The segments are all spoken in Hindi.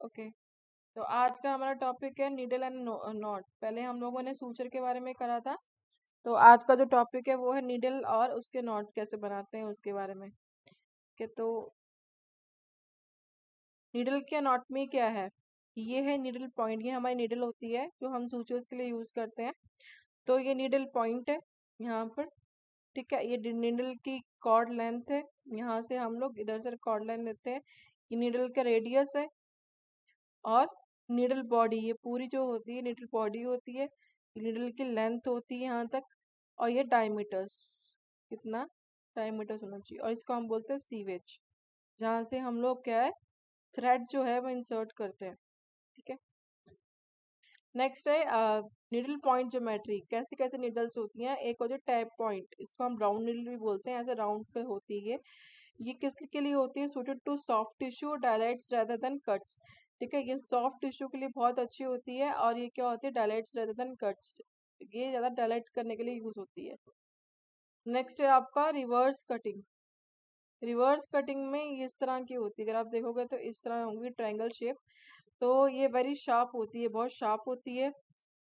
ओके। तो आज का हमारा टॉपिक है नीडल एंड नॉट। पहले हम लोगों ने सूचर के बारे में करा था, तो आज का जो टॉपिक है वो है नीडल और उसके नॉट कैसे बनाते हैं उसके बारे में। कि तो नीडल के नॉट में क्या है, ये है नीडल पॉइंट। ये हमारी नीडल होती है जो हम सूचर्स के लिए यूज करते हैं। तो ये नीडल पॉइंट है यहाँ पर। ठीक है, ये नीडल की कॉर्ड लेंथ है। यहाँ से हम लोग इधर से कॉर्ड लेंथ लेते हैं। ये नीडल का रेडियस है। और निडल बॉडी, ये पूरी जो होती है निडल बॉडी होती है, निडल की लेंथ होती है यहाँ तक। और ये डायमीटर्स, कितना डायमीटर्स होना चाहिए, और इसको हम बोलते हैं सीवेज, जहाँ से हम लोग क्या है थ्रेड जो है वो इंसर्ट करते हैं। ठीक है, नेक्स्ट है निडल पॉइंट ज्योमेट्री। कैसे कैसे निडल्स होती हैं। एक हो जो टैप पॉइंट, इसको हम राउंड निडल भी बोलते हैं, ऐसे राउंड पे होती है। ये किस के लिए होती है, suited to soft tissue dilates rather than cuts. ठीक है, ये सॉफ्ट टिश्यू के लिए बहुत अच्छी होती है, और ये क्या होती है डायलाइट्स rather देन कट्स, ये ज़्यादा डायलाइट करने के लिए यूज होती है। नेक्स्ट है आपका रिवर्स कटिंग। रिवर्स कटिंग में ये इस तरह की होती है, अगर आप देखोगे तो इस तरह होंगी ट्रायंगल शेप। तो ये वेरी शार्प होती है, बहुत शार्प होती है।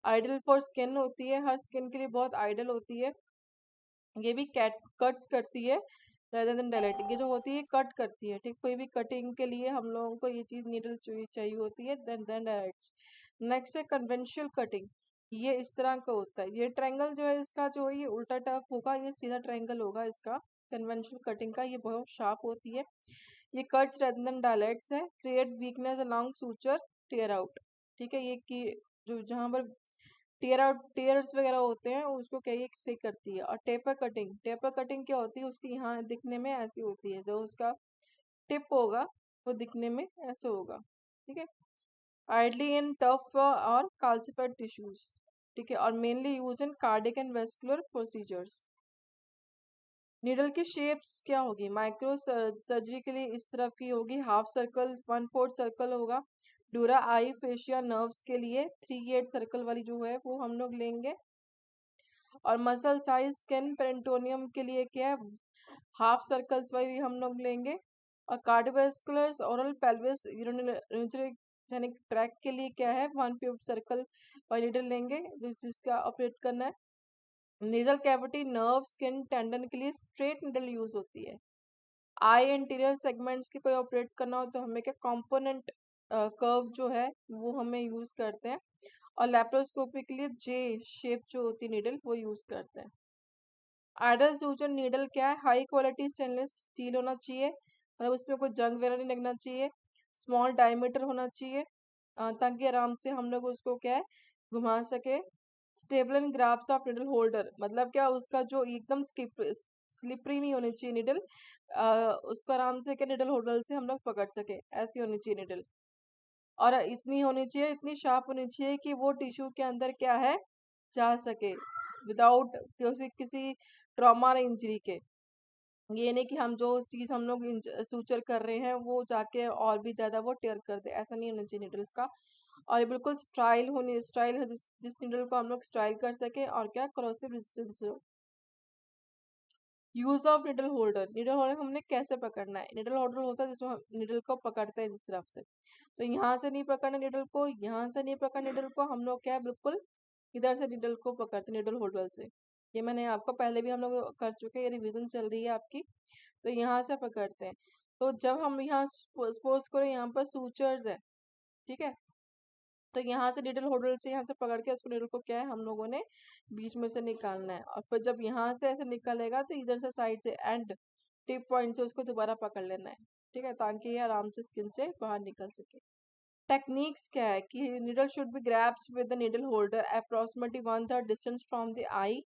आइडल फॉर स्किन होती है, हर स्किन के लिए बहुत आइडल होती है। ये भी कैट कट्स करती है rather than डायलाइटिंग। ये जो होती है कट करती है। ठीक, कोई भी कटिंग के लिए हम लोगों को ये चीज नीडल चाहिए होती है देन डायलाइट्स। नेक्स्ट है कन्वेंशनल कटिंग। ये इस तरह का होता है। ये ट्रायंगल जो है इसका जो है ये उल्टा टफ होगा, ये सीधा ट्रायंगल होगा इसका। कन्वेंशनल कटिंग का ये बहुत शार्प होती है। ये कट्स rather than डायलाइट्स है। क्रिएट वीकनेस अलोंग सूचर, टेयर आउट। ठीक है, ये की जो जहाँ पर टीयर आउट टीयर्स वगैरह होते हैं उसको क्या ये सही करती है। और टेपर कटिंग, टेपर कटिंग क्या होती है, उसकी यहाँ दिखने में ऐसी होती है, जो उसका टिप होगा वो दिखने में ऐसे होगा। ठीक है, आइडली इन टफ और कैल्सिफाइड टिश्यूज। ठीक है, और mainly use in cardiac and vascular procedures. Needle की शेप्स क्या होगी, माइक्रो सर्जरी के लिए इस तरफ की होगी, हाफ सर्कल, 1/4 सर्कल होगा। डूरा आई फेशिया नर्व्स के लिए 3/8 सर्कल वाली जो है वो हम लोग लेंगे। और मसल साइज स्किन पेरिटोनियम के लिए क्या है, हाफ सर्कल्स वाली हम लोग लेंगे। और cardiovascular oral pelvis urinary track के लिए क्या है 1/5 सर्कल वाली नीडल लेंगे, जिसका ऑपरेट करना है। Nasal cavity nerve skin tendon के लिए स्ट्रेट नीडल यूज होती है। आई इंटीरियर सेगमेंट्स की कोई ऑपरेट करना हो तो हमें क्या कंपोनेंट कर्व जो है वो हमें यूज करते हैं। और लेप्रोस्कोपी के लिए जे शेप जो होती है नीडल वो यूज करते हैं। आइडल सूचर नीडल क्या है, हाई क्वालिटी स्टेनलेस स्टील होना चाहिए, मतलब उसमें कोई जंग वगैरह नहीं लगना चाहिए। स्मॉल डायमीटर होना चाहिए, ताकि आराम से हम लोग उसको क्या है घुमा सके। Stable and graphs of needle holder, मतलब क्या उसका जो एकदम स्लिपरी नहीं होनी चाहिए निडल, उसको आराम से क्या निडल होल्डर से हम लोग पकड़ सके, ऐसी होनी चाहिए निडल। और इतनी होनी चाहिए, इतनी शार्प होनी चाहिए कि वो टिश्यू के अंदर क्या है जा सके, विदाउट किसी किसी ट्रॉमा या इंजरी के। ये नहीं कि हम जो चीज हम लोग सूचर कर रहे हैं वो जाके और भी ज्यादा वो टेयर कर दे, ऐसा नहीं होना चाहिए निडल्स का। और ये बिल्कुल स्टाइल है, जिस निडल को हम लोग स्टाइल कर सके और क्या करोसिव रेजिस्टेंस हो। Use of needle holder, needle holder हमने कैसे पकड़ना है। निडल होल्डर होता है जिसमें हम निडल को पकड़ते हैं जिस तरफ से, तो यहाँ से नहीं पकड़ना निडल को, यहाँ से नहीं पकड़ना निडल को, हम लोग क्या है बिल्कुल इधर से निडल को पकड़ते निडल होल्डर से। ये मैंने आपको पहले भी हम लोग कर चुके हैं, ये रिवीजन चल रही है आपकी। तो यहाँ से पकड़ते हैं। तो जब हम यहाँ सपोज करो यहाँ पर सूचर्स है, ठीक है, तो यहाँ से निडल होल्डर से यहाँ से पकड़ के उसको निडल को क्या है हम लोगों ने बीच में से निकालना है। और फिर जब यहाँ से ऐसे निकलेगा तो इधर से साइड से एंड टिप पॉइंट से उसको दोबारा पकड़ लेना है। ठीक है, ताकि ये आराम से स्किन से बाहर निकल सके। टेक्निक्स क्या है कि needle should be grabbed with the needle holder approximately 1/3 distance from the I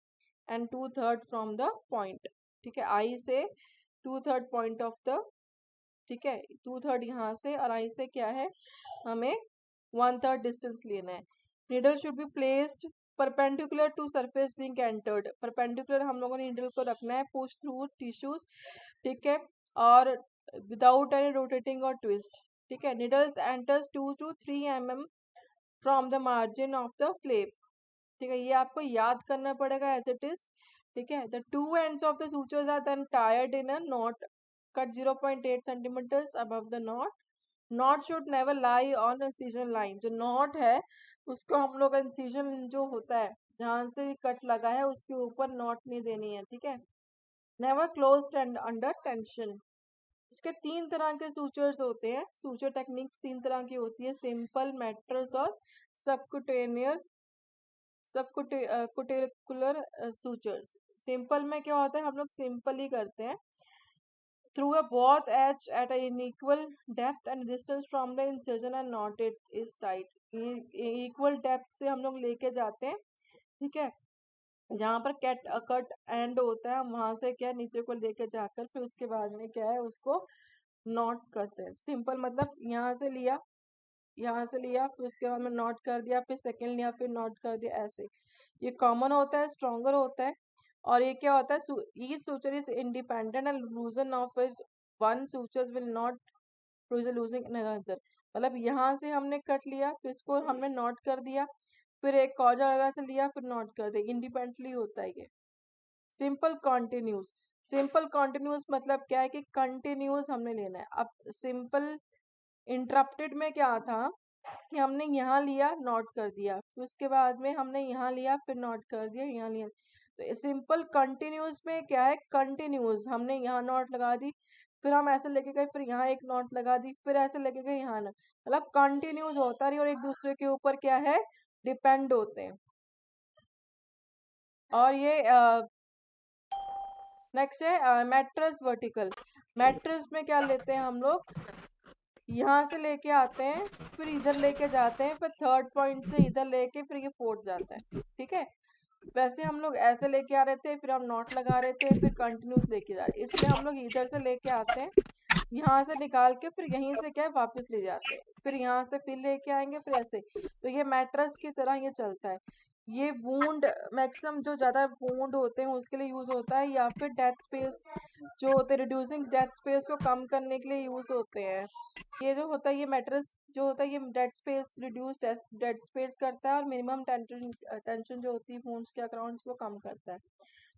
and 2/3 from the point. ठीक है, आई से 2/3 पॉइंट ऑफ द, ठीक है 2/3 यहाँ से, और आई से क्या है हमें 1/3 डिस्टेंस लेना है। Needle should be placed perpendicular to surface being entered, perpendicular हम लोगों ने नीडल को रखना है, पुश थ्रू टिश्यूज। ठीक है, और विदाउट एनी रोटेटिंग और ट्विस्ट। ठीक है, needles enters 2 to 3 mm from the margin of the flap. ठीक है, ये आपको याद करना पड़ेगा एज इट इज। ठीक है, the two ends of the sutures are then टायर्ड in a knot, cut 0.8 centimeters above the knot, knot should never lie on incision line. जो नॉट है उसको हम लोग इंसिजन जो होता है जहां से कट लगा है उसके ऊपर नॉट नहीं देनी है, ठीक है। Never closed end under tension. इसके तीन तरह के सूचर्स होते हैं। सूचर टेक्निक्स तीन तरह की होती है, सिंपल, मैट्रस और सबकुटेनियर सबकुटिकुलर सूचर्स। सिंपल में क्या होता है, हम लोग सिंपल ही करते हैं। Through a both edge at an equal depth and distance from the incision and knot it is tight। Equal depth से हम लोग लेके जाते हैं, ठीक है। जहां पर कट एंड होता है वहां से क्या नीचे को लेके जाकर फिर उसके बाद में क्या है उसको नॉट करते हैं। सिंपल मतलब यहाँ से लिया फिर उसके बाद में नॉट कर दिया, फिर सेकंड लिया फिर नॉट कर दिया, ऐसे। ये कॉमन होता है, स्ट्रॉन्गर होता है। और ये क्या होता है, each suture is independent and लूजन of one suture will not losing another. मतलब यहाँ से हमने कट लिया फिर इसको हमने नॉट कर दिया, फिर एक और जगह से लिया फिर नॉट कर दिया, इंडिपेंडेंटली होता है ये। Simple continuous. सिंपल कॉन्टिन्यूस मतलब क्या है कि कंटिन्यूस हमने लेना है। अब सिंपल इंटरप्टेड में क्या था कि हमने यहाँ लिया नोट कर दिया, फिर उसके बाद में हमने यहाँ लिया फिर नोट कर दिया, यहाँ लिया। तो सिंपल कंटिन्यूस में क्या है, कंटिन्यूस हमने यहाँ नोट लगा दी, फिर हम ऐसे लेके गए, फिर यहाँ एक नोट लगा दी, फिर ऐसे लेके गए यहाँ ना, मतलब कंटिन्यूस होता रही और एक दूसरे के ऊपर क्या है डिपेंड होते हैं। और ये नेक्स्ट है मैट्रस वर्टिकल। मैट्रस में क्या लेते हैं हम लोग, यहाँ से लेके आते हैं फिर इधर लेके जाते हैं, फिर थर्ड पॉइंट से इधर लेके फिर ये फोर्थ जाता है, ठीक है। वैसे हम लोग ऐसे लेके आ रहे थे फिर हम नॉट लगा रहे थे फिर कंटिन्यूस लेके जा रहे, इसलिए हम लोग इधर से लेके आते हैं, यहाँ से निकाल के फिर यहीं से क्या है वापस ले जाते हैं, फिर यहाँ से फिर लेके आएंगे फिर ऐसे। तो ये मैट्रस की तरह ये चलता है। ये वूंड मैक्सिमम जो ज्यादा वूंड होते हैं उसके लिए यूज होता है, या फिर डेथ स्पेस जो होते हैं, रिड्यूसिंग डेथ स्पेस को कम करने के लिए यूज होते हैं। ये जो होता है ये मैट्रस जो होता है ये dead space reduce dead space करता है और मिनिमम टेंशन जो होती है वुंड्स के अराउंड वो कम करता है।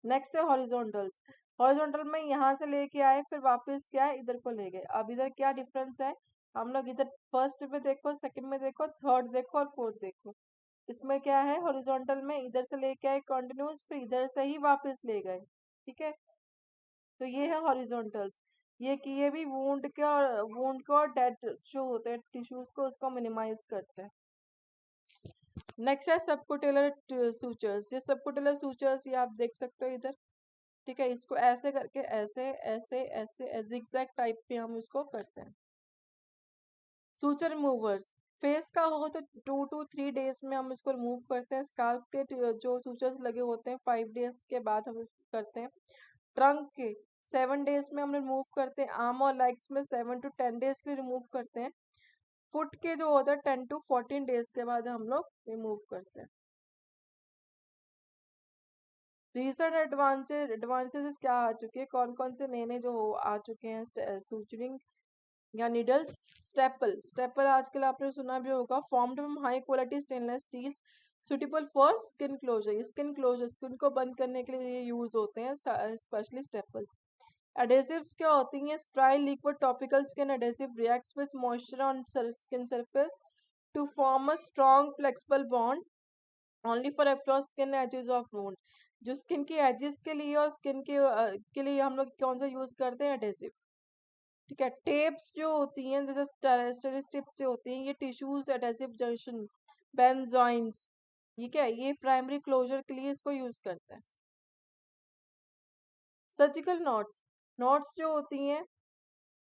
नेक्स्ट है हॉरिजॉन्टल्स। हॉरिजॉन्टल में यहाँ से लेके आए फिर वापस क्या है इधर को ले गए। अब इधर क्या डिफरेंस है, हम लोग इधर फर्स्ट में देखो, सेकंड में देखो, थर्ड देखो और फोर्थ देखो। इसमें क्या है हॉरिजॉन्टल में इधर से लेके आए कंटिन्यूस फिर इधर से ही वापस ले गए, ठीक है। तो ये है हॉरिजॉन्टल्स। ये कि ये भी वुंड को और डेड जो होते हैं टिश्यूज को उसको मिनिमाइज करते हैं। नेक्स्ट है सबकुटेलर सूचर्स। ये सबकुटेलर सूचर्स ये आप देख सकते हो इधर, ठीक है। इसको ऐसे करके ऐसे ऐसे ऐसे जिगजैग टाइप पे हम इसको करते हैं। Suture removers. फेस का हो तो 2 to 3 days में हम इसको रिमूव करते हैं। स्काल्प के जो सूचर्स लगे होते हैं 5 days के बाद हम करते हैं। ट्रंक के 7 days में हम रिमूव करते हैं। आर्म और लेग्स में 7 to 10 days के रिमूव करते हैं। फुट के जो होता है 10 to 14 days के बाद हम लोग रिमूव करते हैं। रिसेंट एडवांसेस क्या आ चुके हैं, कौन कौन से नए नए जो आ चुके हैं सूचरिंग या निडल्स। स्टेपल आजकल आपने सुना भी होगा, formed from high quality stainless steel suitable for skin closure. Skin को बंद करने के लिए यूज होते हैं स्पेशली स्टेपल्स। एडेसिव्स क्या होती हैं, स्ट्राई liquid topical skin adhesive reacts with moisture on skin surface to form a strong flexible bond only for across skin edges of wound. जो स्किन के एजेस के लिए और स्किन के लिए हम लोग कौन सा यूज करते हैं, एडेसिव, ठीक है। टेप्स जो होती हैं जैसे स्टेरिस टिप्स से होती हैं, ये टिश्यूज एडेसिव जंक्शन बेंजोइंस, ठीक है, ये प्राइमरी क्लोजर के लिए इसको यूज करते हैं। Surgical knots. नॉट्स जो होती हैं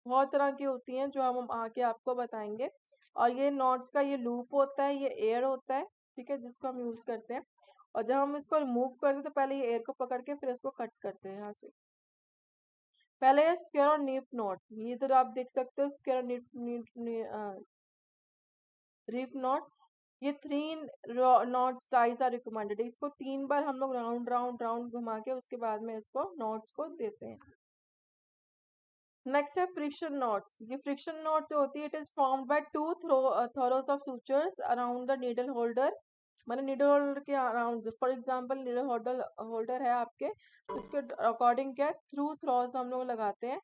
बहुत तरह की होती हैं जो हम आके आपको बताएंगे। और ये नॉट्स का ये लूप होता है, ये एयर होता है, ठीक है, जिसको हम यूज करते हैं। और जब हम इसको रिमूव करते हैं तो पहले ये एयर को पकड़ के फिर इसको कट करते हैं यहाँ से। पहले है स्क्वेयर और नीफ नॉट। ये इधर आप देख सकते हो स्क्वेयर रीफ नॉट। ये 3 नॉट्स टाइज आर रिकमेंडेड। इसको 3 बार हम लोग राउंड राउंड राउंड घुमा के उसके बाद में इसको नॉट्स को देते हैं। नेक्स्ट है फ्रिक्शन नॉट्स। ये फ्रिक्शन नॉट्स जो होती है it is formed by 2 throws of sutures around the needle holder. मैंने नीडल होल्डर के around, for example needle holder है आपके, उसके अकॉर्डिंग क्या थ्रू थ्रोस हम लोग लगाते हैं,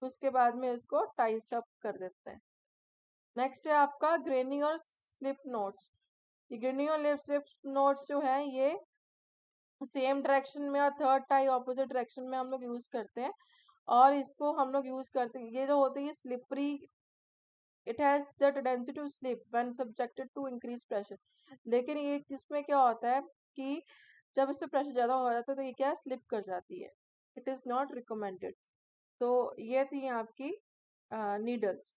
उसके बाद में इसको टाइस अप कर देते हैं। नेक्स्ट है आपका ग्रेनी और स्लिप नोट्स। ये ग्रेनी और स्लिप नोट्स जो है ये सेम डायरेक्शन में और थर्ड टाई ऑपोजिट डायरेक्शन में हम लोग यूज करते हैं, और इसको हम लोग यूज करते हैं, ये जो होती है slippery, it has the tendency to slip when subjected to increase pressure. लेकिन ये इसमें क्या होता है कि जब इस पे प्रेशर ज्यादा हो जाता है तो ये क्या स्लिप कर जाती है, इट इज नॉट रिकमेंडेड। तो ये थी आपकी नीडल्स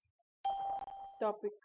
टॉपिक।